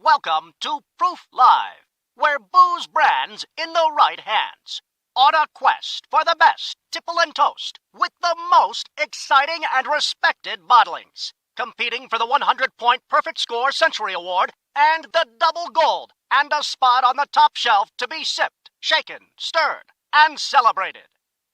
Welcome to Proof Live, where booze brands in the right hands. On a quest for the best tipple and toast with the most exciting and respected bottlings. Competing for the 100-point Perfect Score Century Award and the double gold and a spot on the top shelf to be sipped, shaken, stirred, and celebrated.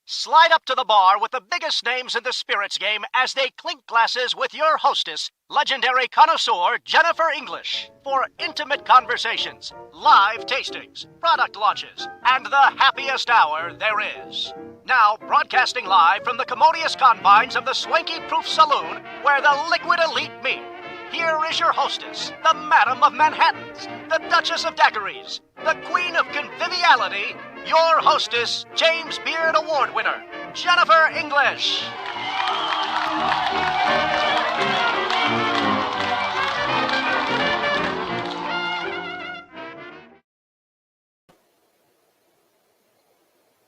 Slide up to the bar with the biggest names in the spirits game as they clink glasses with your hostess, legendary connoisseur Jennifer English, for intimate conversations, live tastings, product launches, and the happiest hour there is. Now, broadcasting live from the commodious confines of the swanky Proof Saloon, where the liquid elite meet, here is your hostess, the Madam of Manhattans, the Duchess of Daiquiris, the Queen of Conviviality, your hostess, James Beard Award winner, Jennifer English.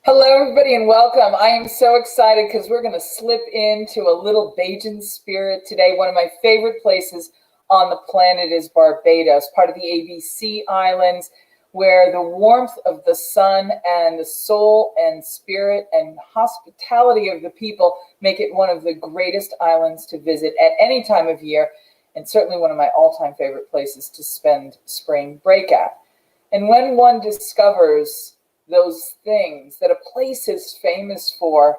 Hello, everybody, and welcome. I am so excited because we're going to slip into a little Bajan spirit today. One of my favorite places on the planet is Barbados, part of the ABC Islands, where the warmth of the sun and the soul and spirit and hospitality of the people make it one of the greatest islands to visit at any time of year, and certainly one of my all-time favorite places to spend spring break at. And when one discovers those things that a place is famous for,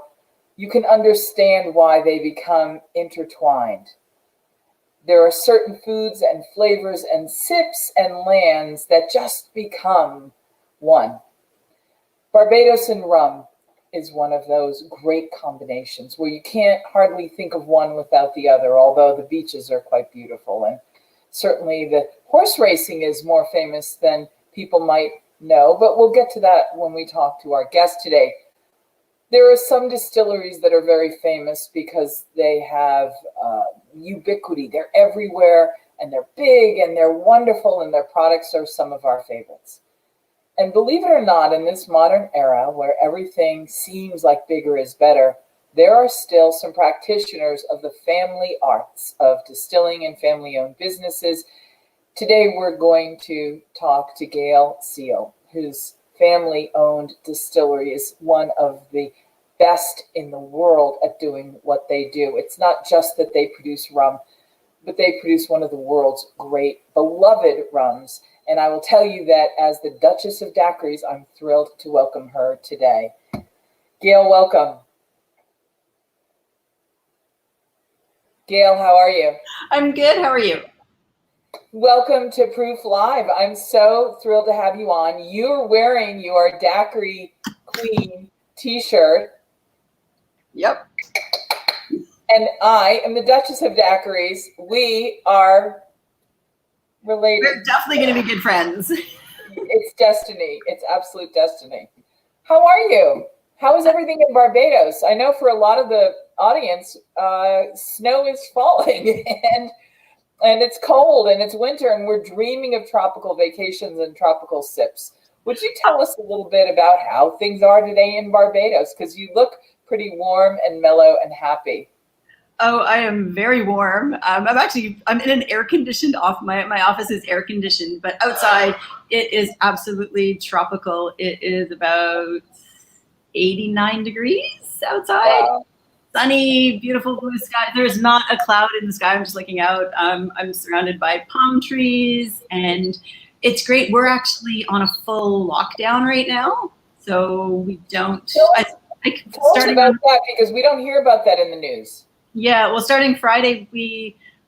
you can understand why they become intertwined. There are certain foods and flavors and sips and lands that just become one. Barbados and Rum is one of those great combinations where you can't hardly think of one without the other, although the beaches are quite beautiful. And certainly the horse racing is more famous than people might know, but we'll get to that when we talk to our guest today. There are some distilleries that are very famous because they have ubiquity. They're everywhere, and they're big, and they're wonderful, and their products are some of our favorites. And believe it or not, in this modern era where everything seems like bigger is better, there are still some practitioners of the family arts of distilling and family-owned businesses. Today, we're going to talk to Gayle Seale, whose family-owned distillery is one of the best in the world at doing what they do. It's not just that they produce rum, but they produce one of the world's great beloved rums. And I will tell you that as the Duchess of Daiquiris, I'm thrilled to welcome her today. Gayle, welcome. Gayle, how are you? I'm good. How are you? Welcome to Proof Live. I'm so thrilled to have you on. You're wearing your Daiquiri Queen t-shirt. Yep. And I am the Duchess of Daiquiris. We are related. We're definitely going to be good friends. It's destiny. It's absolute destiny. How are you? How is everything in Barbados? I know for a lot of the audience, snow is falling and it's cold and it's winter and we're dreaming of tropical vacations and tropical sips. Would you tell us a little bit about how things are today in Barbados? Because you look pretty warm and mellow and happy. Oh, I am very warm. I'm in an air-conditioned office. My office is air-conditioned, but outside it is absolutely tropical. It is about 89 degrees outside. Wow. Sunny, beautiful blue sky. There's not a cloud in the sky. I'm just looking out. I'm surrounded by palm trees, and it's great. We're actually on a full lockdown right now, so we don't. Tell us about that, because we don't hear about that in the news. Yeah, well, starting Friday,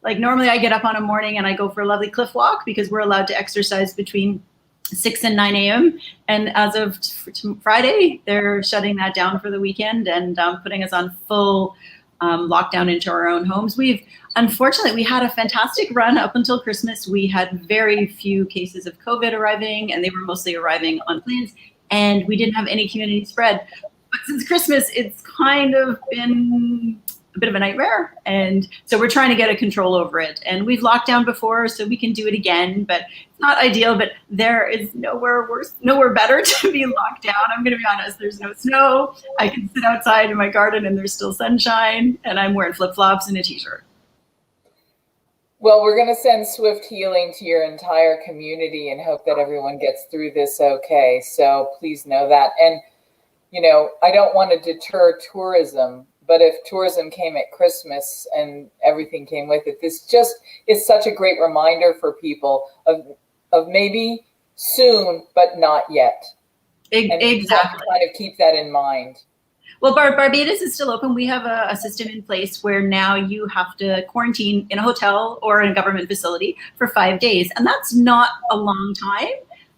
normally I get up on a morning and I go for a lovely cliff walk because we're allowed to exercise between 6 and 9 a.m. And as of Friday, they're shutting that down for the weekend and putting us on full lockdown into our own homes. Unfortunately, we had a fantastic run up until Christmas. We had very few cases of COVID arriving, and they were mostly arriving on planes, and we didn't have any community spread. But since Christmas, it's kind of been a bit of a nightmare. And so we're trying to get a control over it. And we've locked down before, so we can do it again, but it's not ideal. But there is nowhere worse, nowhere better to be locked down. I'm going to be honest. There's no snow. I can sit outside in my garden and there's still sunshine, and I'm wearing flip-flops and a t-shirt. Well, we're going to send swift healing to your entire community and hope that everyone gets through this okay. So please know that. And, you know, I don't want to deter tourism, but if tourism came at Christmas and everything came with it, this just is such a great reminder for people of maybe soon, but not yet. Exactly. Kind of keep that in mind. Well, Barbados is still open. We have a system in place where now you have to quarantine in a hotel or in a government facility for 5 days. And that's not a long time.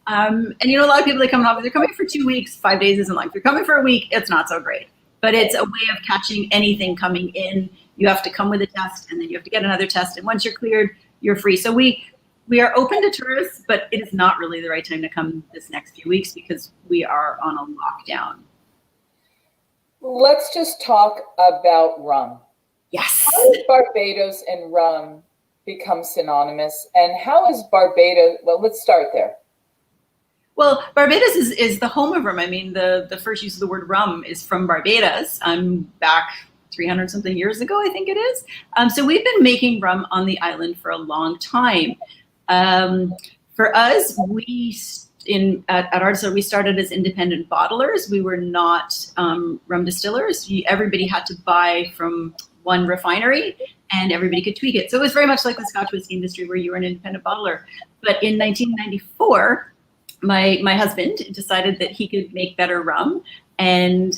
And you know, a lot of people that come off, they're coming for 2 weeks, 5 days isn't long. If you're coming for a week, it's not so great. But it's a way of catching anything coming in. You have to come with a test and then you have to get another test. And once you're cleared, you're free. So we are open to tourists, but it is not really the right time to come this next few weeks because we are on a lockdown. Let's just talk about rum. Yes. How did Barbados and rum become synonymous? And how is Barbados, well, let's start there. Well, Barbados is the home of rum. I mean, the first use of the word rum is from Barbados. Back 300 something years ago, I think it is. So we've been making rum on the island for a long time. For us, at our distillery, we started as independent bottlers. We were not rum distillers. Everybody had to buy from one refinery and everybody could tweak it. So it was very much like the Scotch whiskey industry where you were an independent bottler. But in 1994, my husband decided that he could make better rum. And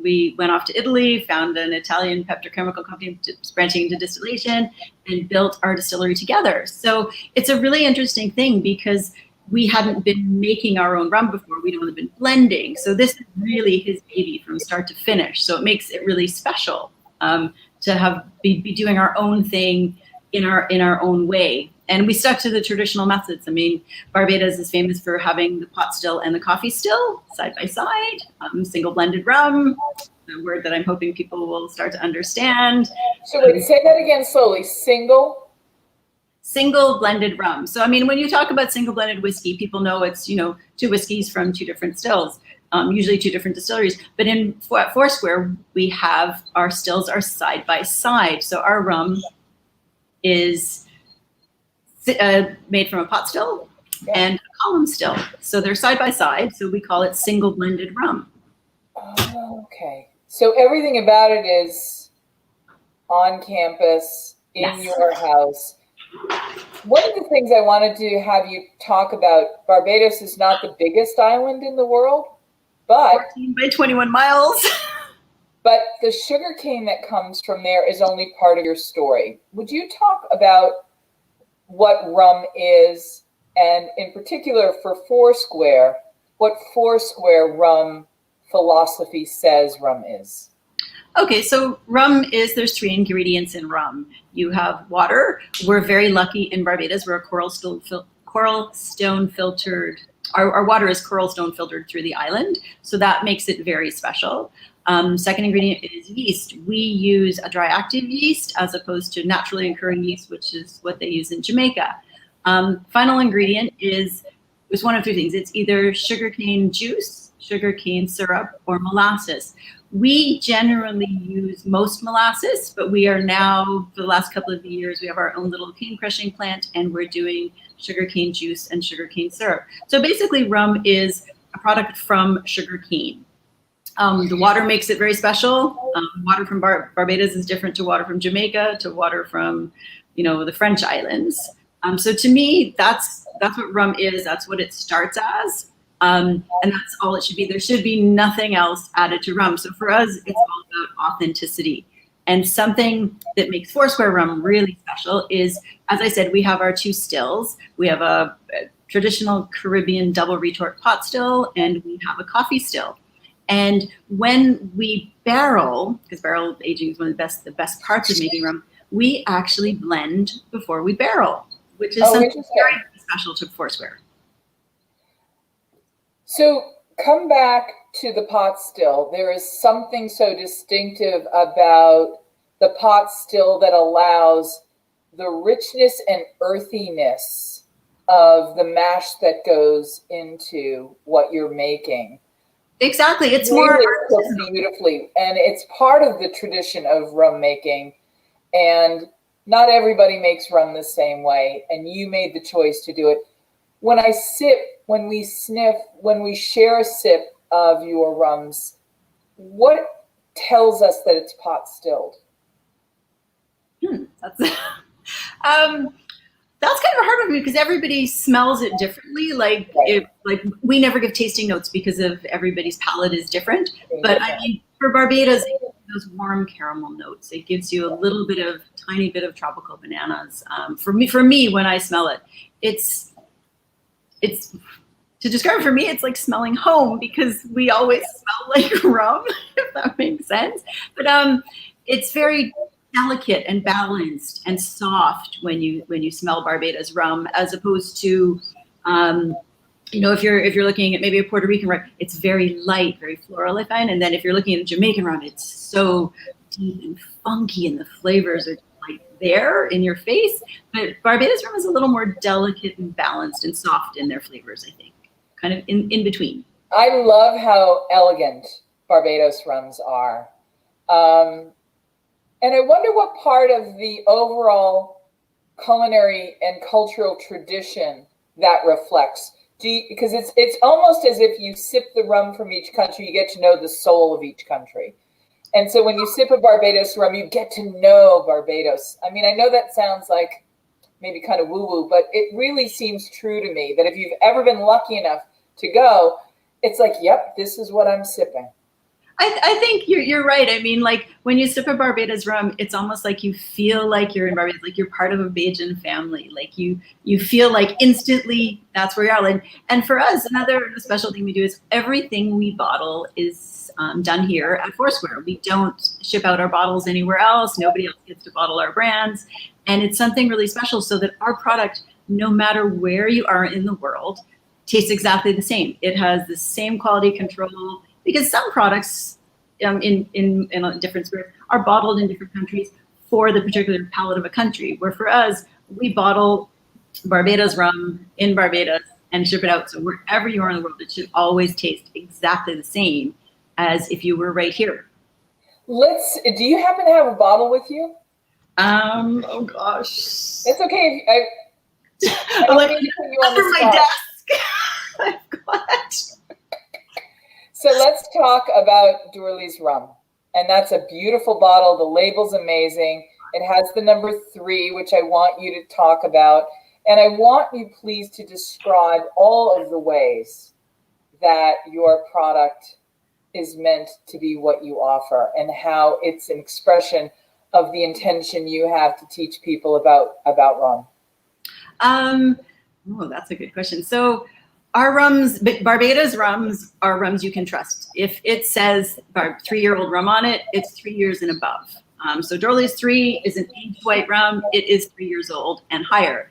we went off to Italy, found an Italian petrochemical company branching into distillation, and built our distillery together. So it's a really interesting thing because we hadn't been making our own rum before. We'd only been blending. So this is really his baby from start to finish. So it makes it really special to be doing our own thing in our own way. And we stuck to the traditional methods. I mean, Barbados is famous for having the pot still and the coffee still side by side, single blended rum, a word that I'm hoping people will start to understand. So wait, say that again slowly. Single blended rum. So, I mean, when you talk about single blended whiskey, people know it's, two whiskeys from two different stills, usually two different distilleries. But in Foursquare, we have our stills are side by side. So our rum is made from a pot still and a column still. So they're side by side. So we call it single blended rum. Oh, okay. So everything about it is on campus, in your house. One of the things I wanted to have you talk about, Barbados is not the biggest island in the world, but 14 by 21 miles. But the sugarcane that comes from there is only part of your story. Would you talk about what rum is, and in particular for Foursquare, what Foursquare rum philosophy says rum is? Okay, so rum there's 3 ingredients in rum. You have water. We're very lucky in Barbados. We're a coral stone filtered. Our water is coral stone filtered through the island, so that makes it very special. Second ingredient is yeast. We use a dry active yeast as opposed to naturally occurring yeast, which is what they use in Jamaica. Final ingredient is one of 3 things. It's either sugarcane juice, sugarcane syrup, or molasses. We generally use most molasses, but we are now, for the last couple of years, we have our own little cane crushing plant, and we're doing sugarcane juice and sugarcane syrup. So basically, rum is a product from sugarcane. The water makes it very special. Water from Barbados is different to water from Jamaica, to water from, the French islands. So to me, that's what rum is. That's what it starts as. And that's all it should be. There should be nothing else added to rum. So for us, it's all about authenticity. And something that makes Foursquare rum really special is, as I said, we have our 2 stills. We have a traditional Caribbean double retort pot still, and we have a coffee still. And when we barrel, because barrel aging is one of the best parts of making rum, we actually blend before we barrel, which is something very special to Foursquare. So come back to the pot still. There is something so distinctive about the pot still that allows the richness and earthiness of the mash that goes into what you're making. Exactly. It's really cooked beautifully, and it's part of the tradition of rum making. And not everybody makes rum the same way, and you made the choice to do it. When I sip, when we sniff, when we share a sip of your rums, what tells us that it's pot stilled? That's kind of hard with me because everybody smells it differently. Like, like we never give tasting notes because of everybody's palate is different. But I mean, for Barbados, it gives you those warm caramel notes. It gives you a little bit of, tiny bit of tropical bananas. For me, when I smell it, it's to describe for me, it's like smelling home because we always smell like rum, if that makes sense. But it's very delicate and balanced and soft when you smell Barbados rum, as opposed to if you're looking at maybe a Puerto Rican rum, it's very light, very floral, I find. And then if you're looking at a Jamaican rum, it's so deep and funky, and the flavors are like there in your face. But Barbados rum is a little more delicate and balanced and soft in their flavors, I think, kind of in between. I love how elegant Barbados rums are. And I wonder what part of the overall culinary and cultural tradition that reflects. Because it's almost as if you sip the rum from each country, you get to know the soul of each country. And so when you sip a Barbados rum, you get to know Barbados. I mean, I know that sounds like maybe kind of woo-woo, but it really seems true to me that if you've ever been lucky enough to go, it's like, yep, this is what I'm sipping. I think you're right. I mean, like when you sip a Barbados rum, it's almost like you feel like you're in Barbados, like you're part of a Bajan family. Like you feel like instantly that's where you are. And for us, another special thing we do is everything we bottle is done here at Foursquare. We don't ship out our bottles anywhere else. Nobody else gets to bottle our brands. And it's something really special so that our product, no matter where you are in the world, tastes exactly the same. It has the same quality control. Because some products in different spirits are bottled in different countries for the particular palate of a country, where for us, we bottle Barbados rum in Barbados and ship it out. So wherever you are in the world, it should always taste exactly the same as if you were right here. Do you happen to have a bottle with you? Oh gosh. It's okay. I like under my desk. I've got. So let's talk about Dourly's rum. And that's a beautiful bottle. The label's amazing. It has the number 3, which I want you to talk about. And I want you, please, to describe all of the ways that your product is meant to be what you offer and how it's an expression of the intention you have to teach people about rum. Oh, that's a good question. So our rums, Barbados rums are rums you can trust. If it says 3-year-old rum on it, it's 3 years and above. So Dourly's 3 is an aged white rum. It is 3 years old and higher.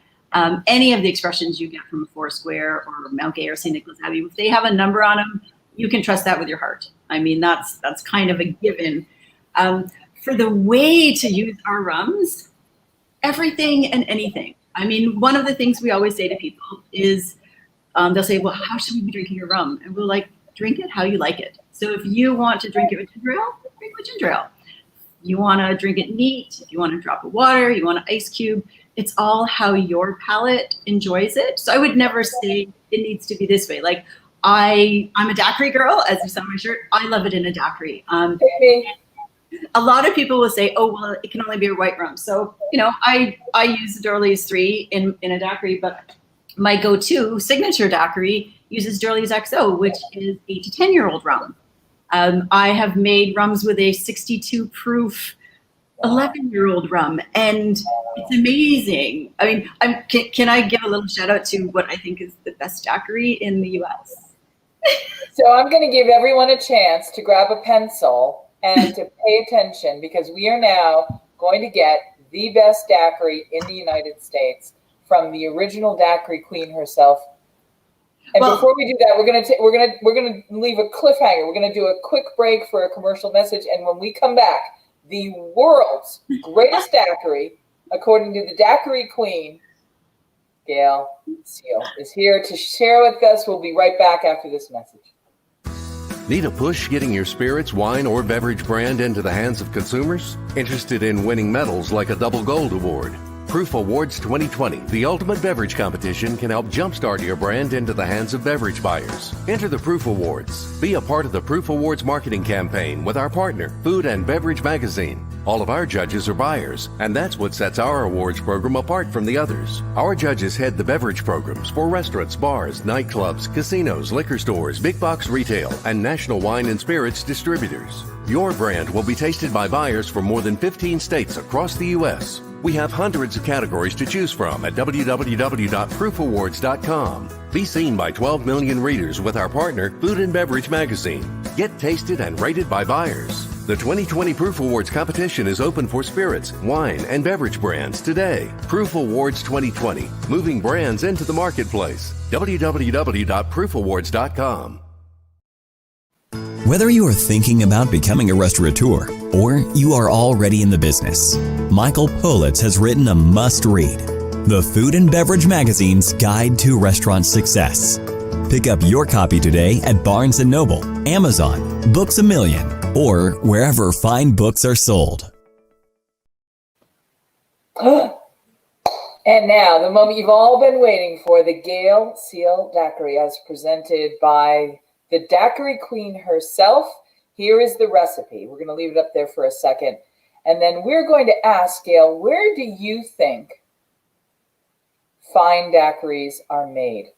Any of the expressions you get from Foursquare or Mount Gay or St. Nicholas Abbey, if they have a number on them, you can trust that with your heart. I mean, that's kind of a given. For the way to use our rums, everything and anything. I mean, one of the things we always say to people is, they'll say, well, how should we be drinking your rum? And we're like, drink it how you like it. So if you want to drink it with ginger ale, drink with ginger ale. You want to drink it neat, if you want a drop of water, you want an ice cube, it's all how your palate enjoys it. So I would never say it needs to be this way. Like I'm a daiquiri girl, as you saw on my shirt. I love it in a daiquiri. A lot of people will say, oh, well, it can only be a white rum. So, I use Dourly's 3 in a daiquiri, but my go-to signature daiquiri uses Dourly's XO, which is 8 to 10-year-old rum. I have made rums with a 62 proof 11-year-old rum, and it's amazing. I mean, can I give a little shout out to what I think is the best daiquiri in the U.S.? So I'm going to give everyone a chance to grab a pencil and to pay attention, because we are now going to get the best daiquiri in the United States from the original daiquiri queen herself. And before we do that, we're gonna leave a cliffhanger. We're gonna do a quick break for a commercial message, and when we come back, the world's greatest daiquiri, according to the daiquiri queen, Gayle Seale, is here to share with us. We'll be right back after this message. Need a push getting your spirits, wine, or beverage brand into the hands of consumers? Interested in winning medals like a double gold award? Proof Awards 2020, the ultimate beverage competition, can help jumpstart your brand into the hands of beverage buyers. Enter the Proof Awards. Be a part of the Proof Awards marketing campaign with our partner, Food and Beverage Magazine. All of our judges are buyers, and that's what sets our awards program apart from the others. Our judges head the beverage programs for restaurants, bars, nightclubs, casinos, liquor stores, big box retail, and national wine and spirits distributors. Your brand will be tasted by buyers from more than 15 states across the U.S. We have hundreds of categories to choose from at www.proofawards.com. Be seen by 12 million readers with our partner, Food and Beverage Magazine. Get tasted and rated by buyers. The 2020 Proof Awards competition is open for spirits, wine, and beverage brands today. Proof Awards 2020, moving brands into the marketplace. www.proofawards.com. Whether you are thinking about becoming a restaurateur or you are already in the business, Michael Politz has written a must-read, The Food and Beverage Magazine's Guide to Restaurant Success. Pick up your copy today at Barnes & Noble, Amazon, Books A Million, or wherever fine books are sold. And now, the moment you've all been waiting for, the Gayle Seale Daiquiri, as presented by the Daiquiri Queen herself. Here is the recipe. We're going to leave it up there for a second. And then we're going to ask Gayle, where do you think fine daiquiris are made?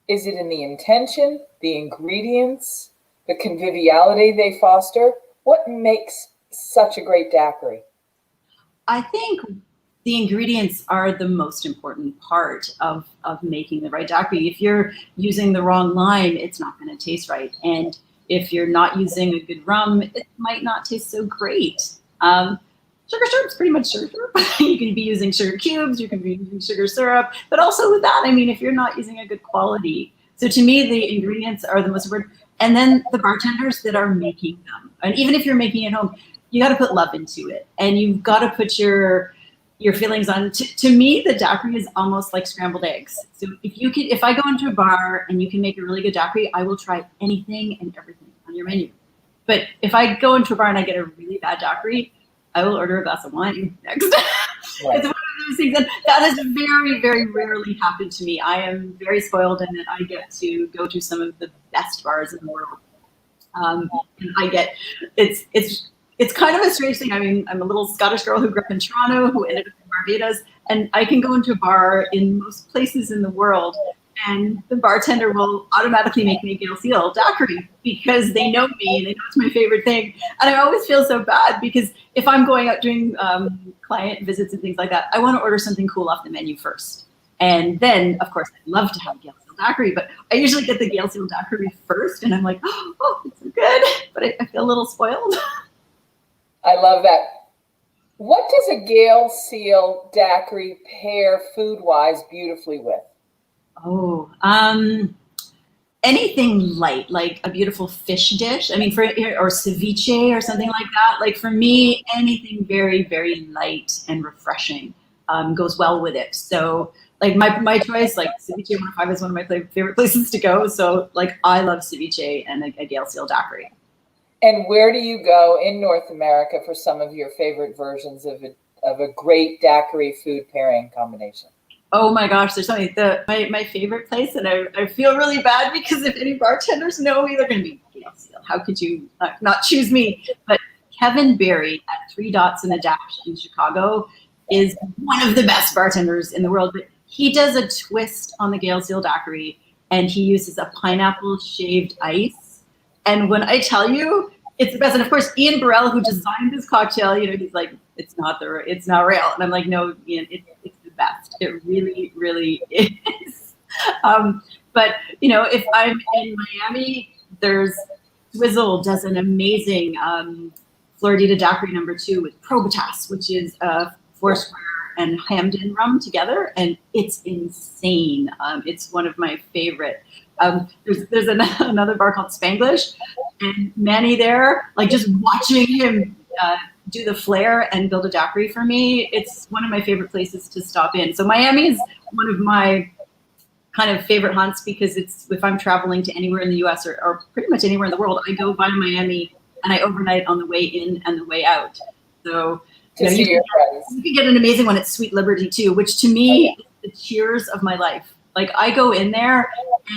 Is it in the intention, the ingredients, the conviviality they foster? What makes such a great daiquiri? I think the ingredients are the most important part of making the right daiquiri. If you're using the wrong lime, it's not going to taste right. And if you're not using a good rum, it might not taste so great. Sugar syrup's pretty much sugar syrup. You can be using sugar cubes, you can be using sugar syrup, but also with that, I mean, if you're not using a good quality. So to me, the ingredients are the most important. And then the bartenders that are making them. And even if you're making it home, you got to put love into it. And you've got to put your feelings on. To me, the daiquiri is almost like scrambled eggs. So if I go into a bar and you can make a really good daiquiri, I will try anything and everything on your menu. But if I go into a bar and I get a really bad daiquiri, I will order a glass of wine next. Right. It's one of those things, and that has very, very rarely happened to me. I am very spoiled in that I get to go to some of the best bars in the world. And it's kind of a strange thing. I mean, I'm a little Scottish girl who grew up in Toronto, who ended up in Barbados, and I can go into a bar in most places in the world, and the bartender will automatically make me a Gayle Seale daiquiri because they know me and they know it's my favorite thing. And I always feel so bad because if I'm going out doing client visits and things like that, I want to order something cool off the menu first. And then, of course, I'd love to have Gayle Seale daiquiri, but I usually get the Gayle Seale daiquiri first, and I'm like, oh, it's so good, but I feel a little spoiled. I love that. What does a Gayle Seale daiquiri pair food-wise beautifully with? Oh, anything light, like a beautiful fish dish. I mean, or ceviche or something like that. Like for me, anything very, very light and refreshing goes well with it. So like my choice, like Ceviche 105 is one of my favorite places to go. So like I love ceviche and a Gayle Seale daiquiri. And where do you go in North America for some of your favorite versions of a great daiquiri food pairing combination? Oh my gosh, there's so many. My favorite place, and I feel really bad because if any bartenders know me, they're going to be Gayle Seale. How could you not choose me? But Kevin Berry at 3 Dots in the Dash in Chicago is one of the best bartenders in the world. But he does a twist on the Gayle Seale daiquiri, and he uses a pineapple shaved ice. And when I tell you, it's the best. And of course, Ian Burrell, who designed this cocktail, he's like, it's not real. And I'm like, no, Ian, it's the best. It really, really is. But if I'm in Miami, there's Swizzle does an amazing Floridita Daiquiri #2 with Probitas, which is Foursquare and Hamden rum together, and it's insane. It's one of my favorite. There's another bar called Spanglish, and Manny there, like just watching him do the flair and build a daiquiri for me, it's one of my favorite places to stop in. So Miami is one of my kind of favorite hunts because it's if I'm traveling to anywhere in the US or pretty much anywhere in the world, I go by Miami and I overnight on the way in and the way out. So you can get an amazing one at Sweet Liberty too, which to me is the cheers of my life. Like I go in there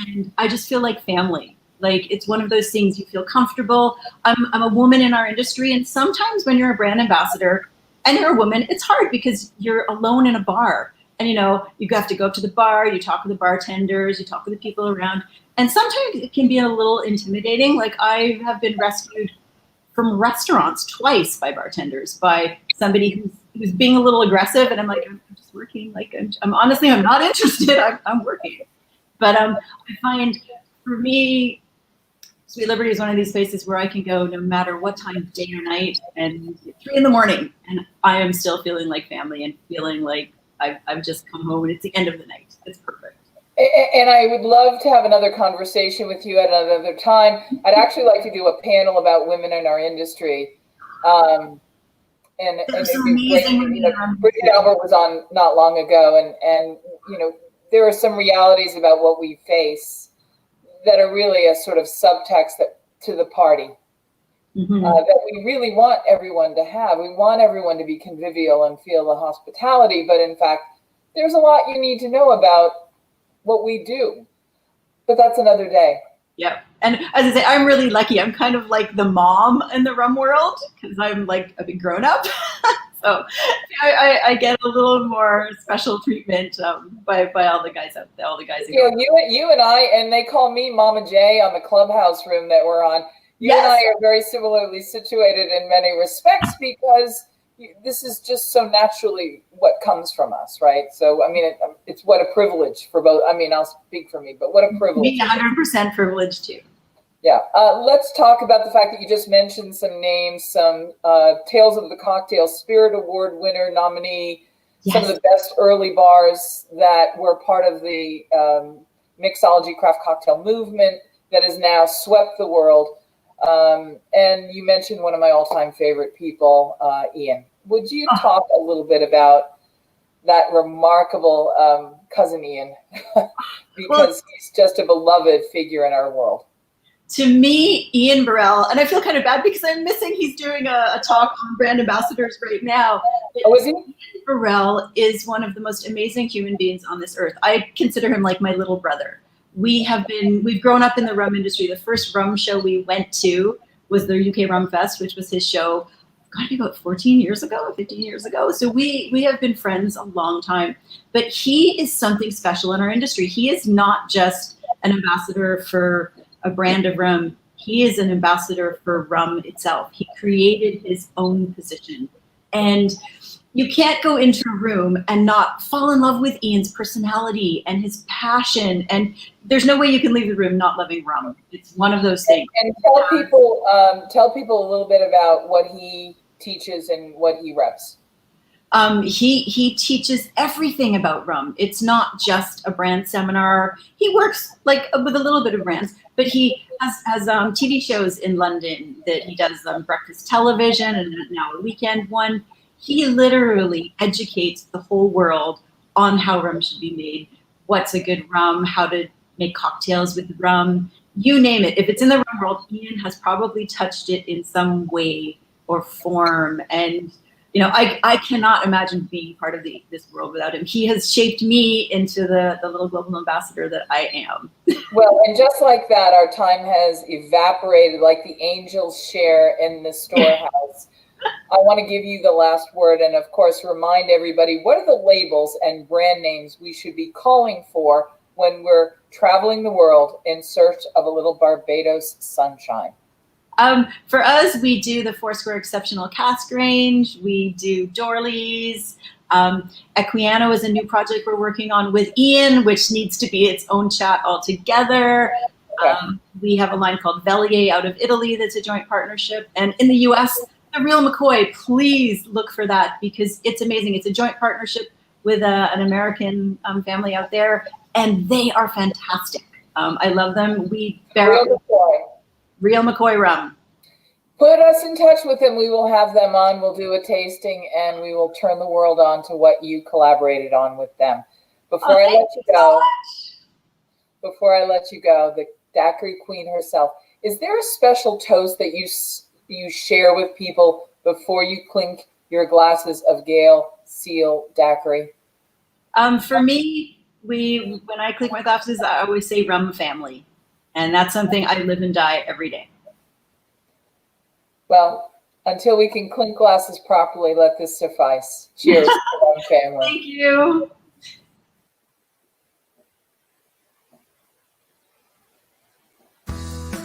and I just feel like family. Like it's one of those things you feel comfortable. I'm a woman in our industry, and sometimes when you're a brand ambassador and you're a woman, it's hard because you're alone in a bar. And you have to go up to the bar, you talk with the bartenders, you talk with the people around. And sometimes it can be a little intimidating. Like I have been rescued from restaurants twice by bartenders, by somebody who's being a little aggressive. And I'm like, I'm just working. Like I'm honestly, I'm not interested. I'm working. But I find for me, Sweet Liberty is one of these places where I can go no matter what time, day or night, and 3 a.m, and I am still feeling like family and feeling like I've just come home and it's the end of the night. It's perfect. And I would love to have another conversation with you at another time. I'd actually like to do a panel about women in our industry. And amazing. Bridget Albert was on not long ago, and there are some realities about what we face that are really a sort of subtext to the party. That we really want everyone to have. We want everyone to be convivial and feel the hospitality, but in fact, there's a lot you need to know about what we do. But that's another day. Yeah. And as I say, I'm really lucky. I'm kind of like the mom in the rum world because I'm like a big grown up. So I get a little more special treatment by all the guys out there, all the guys. You and I, and they call me Mama J on the Clubhouse room that we're on. You and I are very similarly situated in many respects because this is just so naturally what comes from us, right? So, I mean, it's what a privilege for both. I mean, I'll speak for me, but what a privilege. Me 100% privileged too. Yeah. Let's talk about the fact that you just mentioned some names, some Tales of the Cocktail Spirit Award winner nominee, some of the best early bars that were part of the mixology craft cocktail movement that has now swept the world. And you mentioned one of my all-time favorite people, Ian. Would you talk a little bit about that remarkable cousin Ian? Because he's just a beloved figure in our world. To me, Ian Burrell, and I feel kind of bad because I'm missing, he's doing a talk on brand ambassadors right now. Oh, is he? Ian Burrell is one of the most amazing human beings on this earth. I consider him like my little brother. We've grown up in the rum industry. The first rum show we went to was the UK Rum Fest, which was his show, got to be about 15 years ago. So we have been friends a long time, but he is something special in our industry. He is not just an ambassador for a brand of rum. He is an ambassador for rum itself. He created his own position. And you can't go into a room and not fall in love with Ian's personality and his passion. And there's no way you can leave the room not loving rum. It's one of those things. And tell people a little bit about what he teaches and what he reps. He teaches everything about rum. It's not just a brand seminar. He works like with a little bit of brands, but he has TV shows in London that he does breakfast television and now a weekend one. He literally educates the whole world on how rum should be made, what's a good rum, how to make cocktails with rum, you name it. If it's in the rum world, Ian has probably touched it in some way or form. And I cannot imagine being part of this world without him. He has shaped me into the little global ambassador that I am. Well, and just like that, our time has evaporated like the angels share in the storehouse. I want to give you the last word and, of course, remind everybody, what are the labels and brand names we should be calling for when we're traveling the world in search of a little Barbados sunshine? For us, we do the Foursquare Exceptional Cask range. We do Dorley's. Equiano is a new project we're working on with Ian, which needs to be its own chat altogether. Okay. We have a line called Velier out of Italy that's a joint partnership. And in the U.S., the Real McCoy, please look for that because it's amazing. It's a joint partnership with an American family out there, and they are fantastic. I love them. Real McCoy rum. Put us in touch with them. We will have them on. We'll do a tasting, and we will turn the world on to what you collaborated on with them. Before I let you go, before I let you go, the Daiquiri Queen herself, is there a special toast that you share with people before you clink your glasses of Gayle, Seale, Daiquiri? For me, when I clink my glasses, I always say rum family. And that's something I live and die every day. Well, until we can clink glasses properly, let this suffice. Cheers to rum family. Thank you.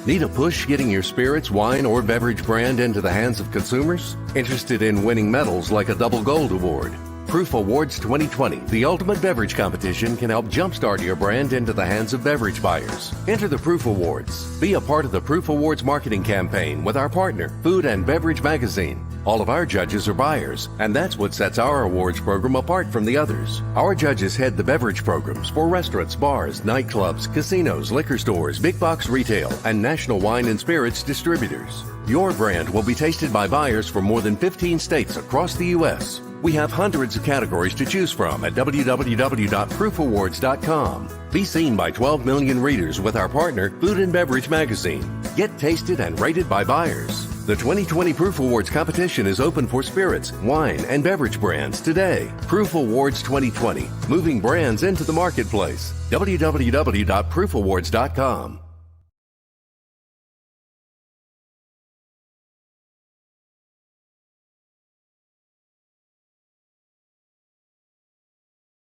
Need a push getting your spirits, wine, or beverage brand into the hands of consumers? Interested in winning medals like a double gold award? Proof Awards 2020, the ultimate beverage competition, can help jumpstart your brand into the hands of beverage buyers. Enter the Proof Awards. Be a part of the Proof Awards marketing campaign with our partner, Food and Beverage Magazine. All of our judges are buyers, and that's what sets our awards program apart from the others. Our judges head the beverage programs for restaurants, bars, nightclubs, casinos, liquor stores, big box retail, and national wine and spirits distributors. Your brand will be tasted by buyers from more than 15 states across the U.S. We have hundreds of categories to choose from at www.proofawards.com. Be seen by 12 million readers with our partner, Food and Beverage Magazine. Get tasted and rated by buyers. The 2020 Proof Awards competition is open for spirits, wine, and beverage brands today. Proof Awards 2020, moving brands into the marketplace. www.proofawards.com.